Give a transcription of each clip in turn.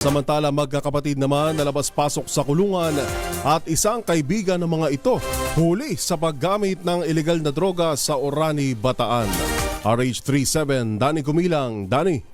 Samantala magkakapatid naman nalabas-pasok sa kulungan at isang kaibigan ng mga ito huli sa paggamit ng ilegal na droga sa Orani, Bataan. RH37, Danny Kumilang. Danny.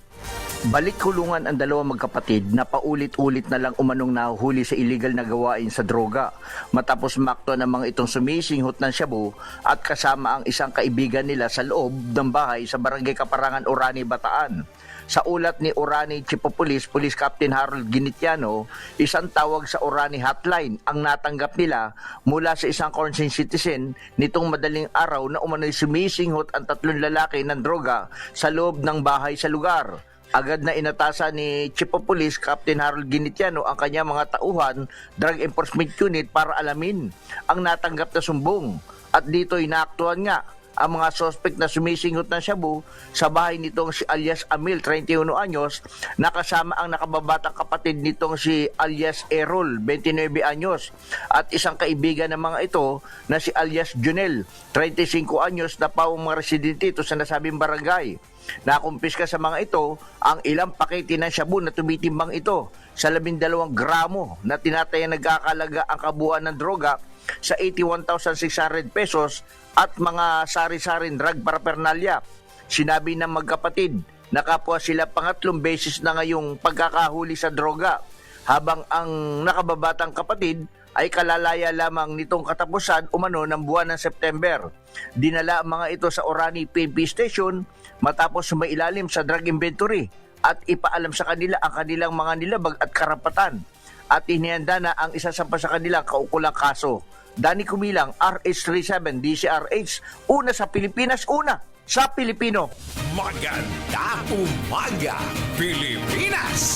Balik kulungan ang dalawang magkapatid na paulit-ulit na lang umanong nahuhuli sa illegal na gawain sa droga matapos makto ng mga itong sumisinghot ng shabu at kasama ang isang kaibigan nila sa loob ng bahay sa Barangay Kaparangan, Orani, Bataan. Sa ulat ni Orani Chief of Police, Police Captain Harold Ginitiano, isang tawag sa Orani hotline ang natanggap nila mula sa isang concerned citizen nitong madaling araw na umano'y sumisinghot ang 3 lalaki ng droga sa loob ng bahay sa lugar. Agad na inatasan ni Chief of Police Captain Harold Ginitiano ang kanyang mga tauhan, Drug Enforcement Unit para alamin ang natanggap na sumbong. At dito'y naaktuhan nga ang mga suspect na sumisinghot ng shabu sa bahay nitong si alias Amil, 31 anyos, nakasama ang nakababatang kapatid nitong si alias Errol, 29 anyos, at isang kaibigan ng mga ito na si alias Junel, 35 anyos na pawang mga residente ito sa nasabing barangay. Nakumpiska sa mga ito ang ilang pakete ng shabu na tumitimbang ito sa 12 gramo na tinatayang nagkakalaga ang kabuuan ng droga sa 81,600 pesos at mga sari-saring drug paraphernalia. Sinabi ng magkapatid na kapwa sila pangatlong beses na ngayong pagkakahuli sa droga, habang ang nakababatang kapatid ay kalalaya lamang nitong katapusan umano ng buwan ng September. Dinala ang mga ito sa Orani PNP Station matapos sumailalim sa drug inventory at ipaalam sa kanila ang kanilang mga nilabag at karapatan. At inihanda na ang isa sa kanilang kaukulang kaso. Danny Kumilang, RH37, DCRH, una sa Pilipinas, una sa Pilipino. Maganda umaga, Pilipinas!